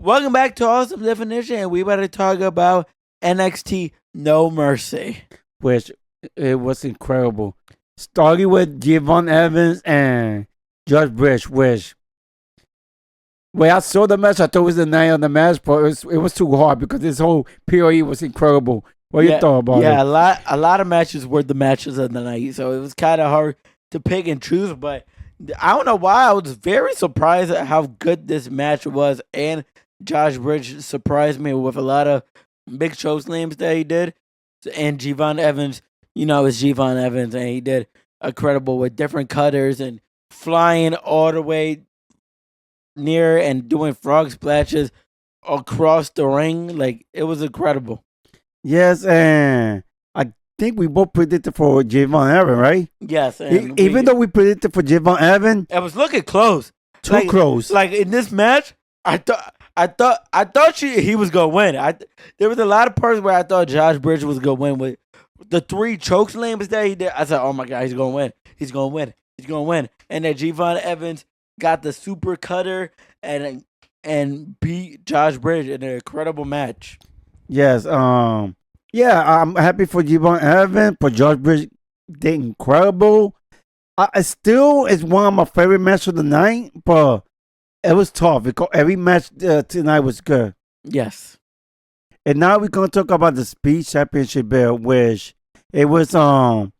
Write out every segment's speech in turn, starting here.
Welcome back to Awesome Definition, and we about to talk about NXT No Mercy. Which it was incredible. Starting with Jevon Evans and Josh Briggs, which when I saw the match, I thought it was the night of the match, but it was too hard because this whole POE was incredible. What you thought about it? Yeah, a lot of matches were the matches of the night, so it was kind of hard to pick and choose. But I don't know why I was very surprised at how good this match was, and Josh Briggs surprised me with a lot of big show slams that he did, and Jevon Evans, it's Jevon Evans, and he did incredible with different cutters and flying all the way near and doing frog splashes across the ring. Like, it was incredible. Yes, and I think we both predicted for Jevon Evans, right? Yes, Even though we predicted for Jevon Evans, it was looking close. too close. Like in this match, I thought he was gonna win. There was a lot of parts where I thought Josh Briggs was gonna win with the 3 choke slams that he did. I said, "Oh my god, he's gonna win! He's gonna win! He's gonna win!" And then Jevon Evans got the super cutter and beat Josh Briggs in an incredible match. Yes, yeah, I'm happy for Jevon Evans, but Josh Briggs did incredible. I still is one of my favorite matches of the night, but it was tough because every match tonight was good. Yes. And now we're gonna talk about the Speed Championship belt, which it was Ruca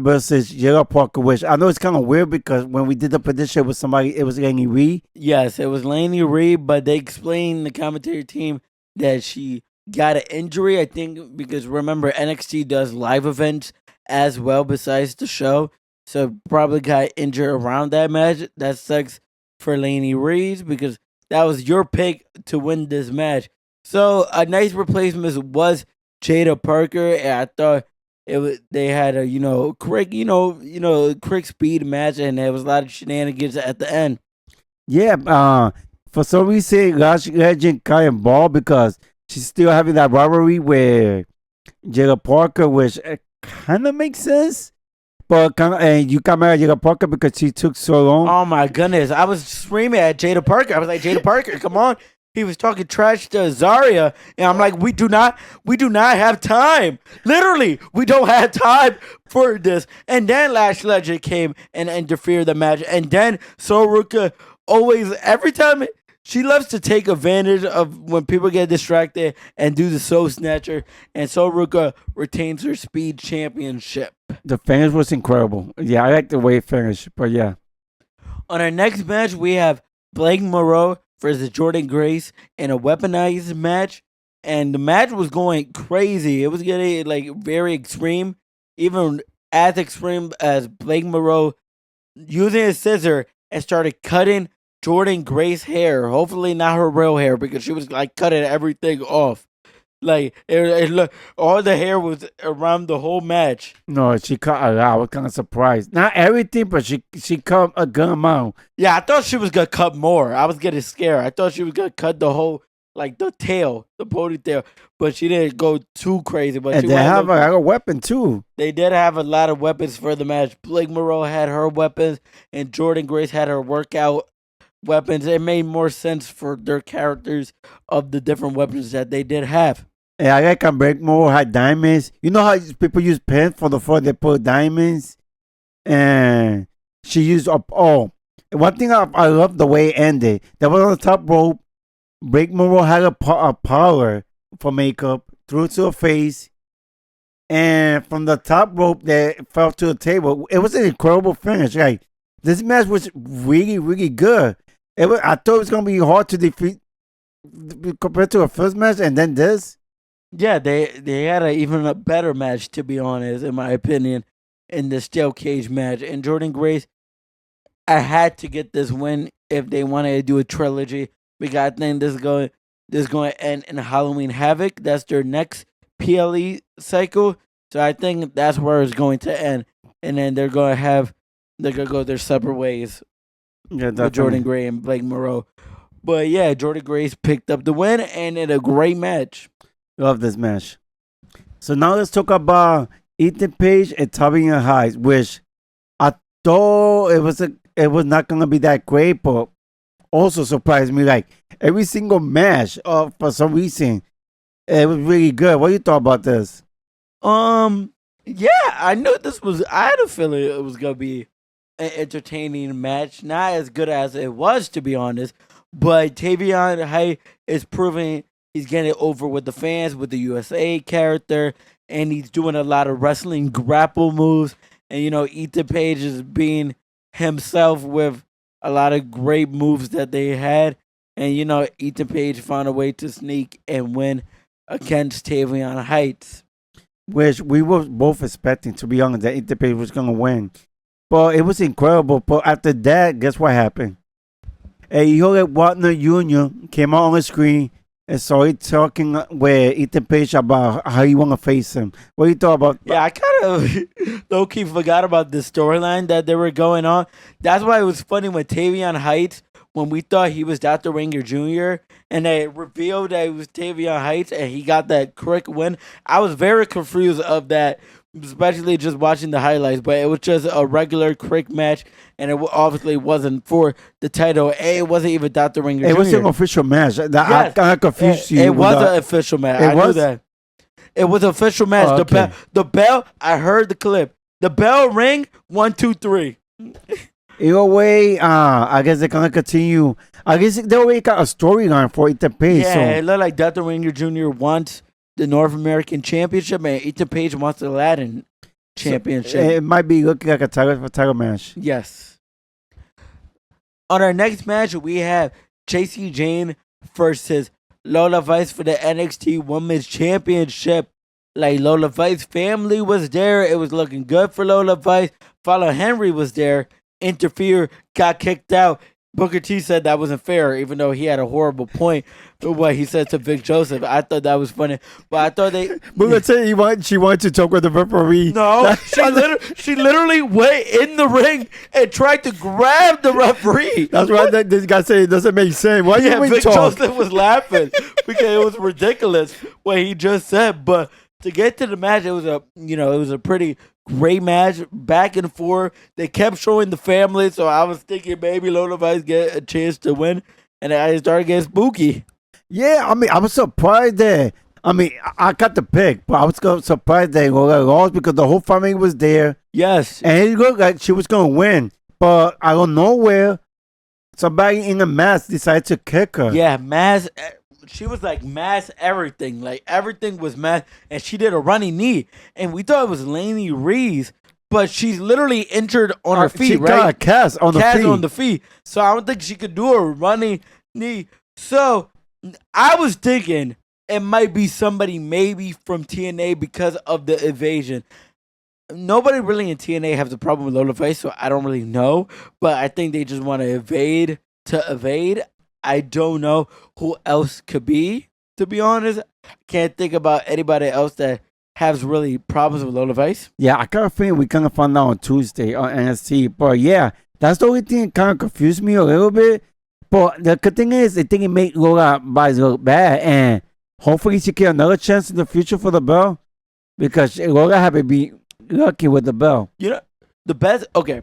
versus Jaida Parker, which I know it's kind of weird because when we did the prediction with somebody, it was Laney Reed. Yes, it was Laney Reed, but they explained the commentary team that she got an injury, I think, because remember, NXT does live events as well besides the show. So probably got injured around that match. That sucks for Laney Reed because that was your pick to win this match. So a nice replacement was Jaida Parker, and I thought they had a quick speed match, and there was a lot of shenanigans at the end. Yeah, for some reason, Lash Legend got involved because she's still having that rivalry with Jaida Parker, which kind of makes sense. But and you got mad at Jaida Parker because she took so long. Oh my goodness! I was screaming at Jaida Parker. I was like, Jaida Parker, come on! He was talking trash to Zarya, and I'm like, we do not have time. Literally, we don't have time for this. And then Lash Legend came and interfered the match, and then Ruca always, every time, she loves to take advantage of when people get distracted and do the Soul Snatcher, and Ruca retains her Speed Championship. The finish was incredible. Yeah, I like the way it finished, but yeah. On our next match, we have Blake Monroe versus Jordynne Grace in a weaponized match, and the match was going crazy. It was getting like very extreme, even as extreme as Blake Monroe using a scissor and started cutting Jordynne Grace's hair. Hopefully not her real hair because she was like cutting everything off. Like it look, all the hair was around the whole match. No, she cut a lot. I was kind of surprised. Not everything, but she cut a good amount. Yeah, I thought she was gonna cut more. I was getting scared. I thought she was gonna cut the whole, like the tail, the ponytail, but she didn't go too crazy. But and they have a weapon too. They did have a lot of weapons for the match. Blake Monroe had her weapons, and Jordynne Grace had her workout weapons. It made more sense for their characters of the different weapons that they did have. And I like how Blake Monroe had diamonds. You know how people use pens for the floor, they put diamonds? And she used up all. One thing I love the way it ended. That was on the top rope. Blake Monroe had a powder for makeup, threw it to her face. And from the top rope that fell to the table. It was an incredible finish. Like, this match was really, really good. I thought it was going to be hard to defeat compared to a first match and then this. Yeah, they had even a better match, to be honest, in my opinion, in the steel cage match. And Jordynne Grace, I had to get this win if they wanted to do a trilogy. Because I think this is going to end in Halloween Havoc. That's their next PLE cycle. So I think that's where it's going to end. And then they're going to go their separate ways. Yeah, with Jordynne Grace and Blake Monroe. But yeah, Jordynne Grace picked up the win and in a great match. Love this match. So now let's talk about Ethan Page and Tavion Heights, which I thought it was not gonna be that great, but also surprised me. Like every single match, for some reason, it was really good. What do you thought about this? Yeah, I knew this was. I had a feeling it was gonna be an entertaining match. Not as good as it was, to be honest. But Tavion Heights is proving he's getting over with the fans with the USA character, and he's doing a lot of wrestling grapple moves. And Ethan Page is being himself with a lot of great moves that they had. And Ethan Page found a way to sneak and win against Tavion Heights. Which we were both expecting, to be honest, that Ethan Page was gonna win. But it was incredible. But after that, guess what happened? Hijo de Wagner Jr. came out on the screen and started talking with Ethan Page about how you want to face him. What do you thought about? Yeah, I kind of low key forgot about the storyline that they were going on. That's why it was funny when Tavion Heights, when we thought he was Dr. Ranger Jr., and they revealed that it was Tavion Heights and he got that quick win. I was very confused of that, especially just watching the highlights, but it was just a regular quick match, and it obviously wasn't for the title. It wasn't even Dr. Ranger Jr. It was an official match. I Yes. kind of confused you. It was an official match. I knew that. It was an official match. Oh, okay. The bell, I heard the clip. The bell ring, 1, 2, 3. Either way, I guess they're gonna continue. I guess they already got a storyline for Ethan Page. Yeah, So it looked like Dr. Ranger Jr. wants the North American Championship, and Ethan Page wants the Latin Championship. it might be looking like a title match. Yes. On our next match, we have Jacy Jayne versus Lola Vice for the NXT Women's Championship. Like, Lola Vice family was there. It was looking good for Lola Vice. Fallon Henry was there. Interfered, got kicked out. Booker T said that wasn't fair, even though he had a horrible point for what he said to Vic Joseph. I thought that was funny, but I thought they. Booker T, she wanted to talk with the referee. No, she literally went in the ring and tried to grab the referee. That's why this guy said it doesn't make sense. Why you Vic talk? Joseph was laughing because it was ridiculous what he just said. But to get to the match, it was a pretty great match, back and forth. They kept showing the family, so I was thinking maybe Lola Vice get a chance to win, and I started getting spooky. Yeah, I mean, I was surprised that. I mean, I got the pick, but I was surprised that Lola lost because the whole family was there. Yes, and it looked like she was going to win. But out of nowhere, somebody in a mask decided to kick her. Yeah, mask. She was like mask everything. Like, everything was mask, and she did a running knee. And we thought it was Lainey Reese, but she's literally injured on her feet, she right? got a cast on the feet. So I don't think she could do a running knee. So I was thinking it might be somebody maybe from TNA because of the evasion. Nobody really in TNA has a problem with Lola Vice, so I don't really know. But I think they just want to evade. I don't know who else could be, to be honest. I can't think about anybody else that has really problems with Lola Vice. Yeah, I kind of think we kind of found out on Tuesday on NXT. But yeah, that's the only thing that kind of confused me a little bit. But the good thing is, I think it made Lola Vice look bad. And hopefully she get another chance in the future for the belt. Because Lola had to be lucky with the belt. The best, okay.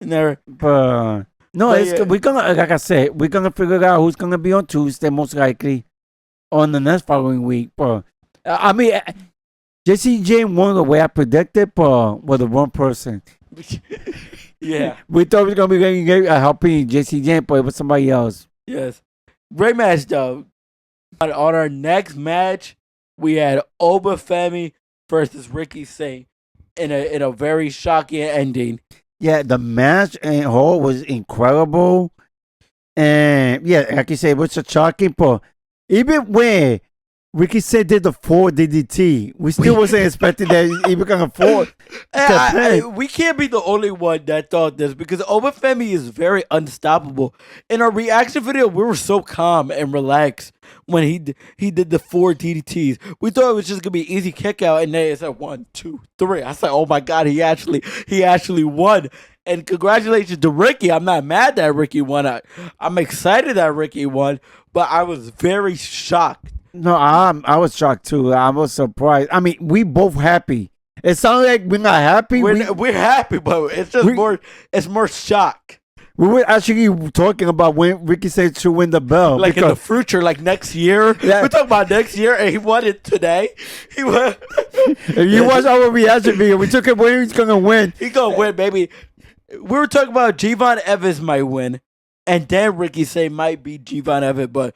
But no, we're gonna, like I said, we're gonna figure out who's gonna be on Tuesday, most likely, on the next following week. But I mean, Jacy Jayne won the way I predicted, but with the wrong person. Yeah, we thought we was gonna be helping Jacy Jayne, but it was somebody else. Yes, great match though. On our next match, we had Oba Femi versus Ricky Singh in a very shocking ending. Yeah, the match and whole was incredible. And yeah, like you said, it was a shocking, but even when Ricky said did the 4 DDT, we still wasn't expecting that he was going to afford. We can't be the only one that thought this because Oba Femi is very unstoppable. In our reaction video, we were so calm and relaxed when he did the 4 DDTs. We thought it was just gonna be easy kick out, and then it's like 1, 2, 3. I said, "Oh my God, he actually won!" And congratulations to Ricky. I'm not mad that Ricky won. I'm excited that Ricky won, but I was very shocked. No, I was shocked too. I was surprised. I mean, we both happy. It sounds like we're not happy. We're happy, but it's just more. It's more shock. We were actually talking about when Ricky said to win the belt. Like in the future, like next year. Yeah. We're talking about next year, and he won it today. He won. If you watch our reaction video, we took it when he's gonna win. He gonna win, baby. We were talking about Jevon Evans might win, and then Ricky say might be Jevon Evans, but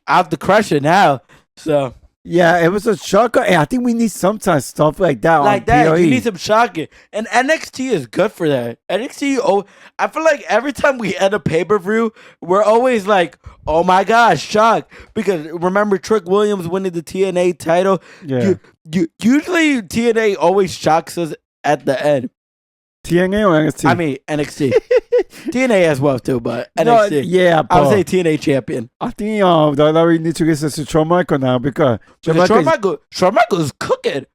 I have to crush it now. So Yeah, it was a shocker, and I think we need sometimes stuff like that. like on that, PLE. you need some shocking, and NXT is good for that. NXT, I feel like every time we end a pay per view, we're always like, oh my gosh, shock! Because remember Trick Williams winning the TNA title. Yeah. Usually TNA always shocks us at the end. TNA or NXT? I mean NXT, TNA as well too, but No, NXT. yeah, I would Paul. say TNA champion. I think the WWE need to get to Shawn Michael now because Shawn Michaels cooking.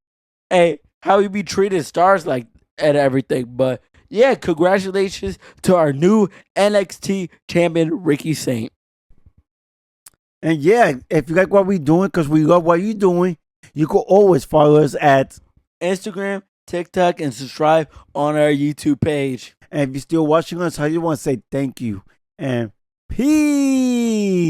Hey, how he be treating stars like and everything. But yeah, congratulations to our new NXT champion Ricky Saint. And yeah, if you like what we're doing, because we love what you're doing, you can always follow us at. Instagram, TikTok, and subscribe on our YouTube page. And if you're still watching us, I just want to say thank you and peace.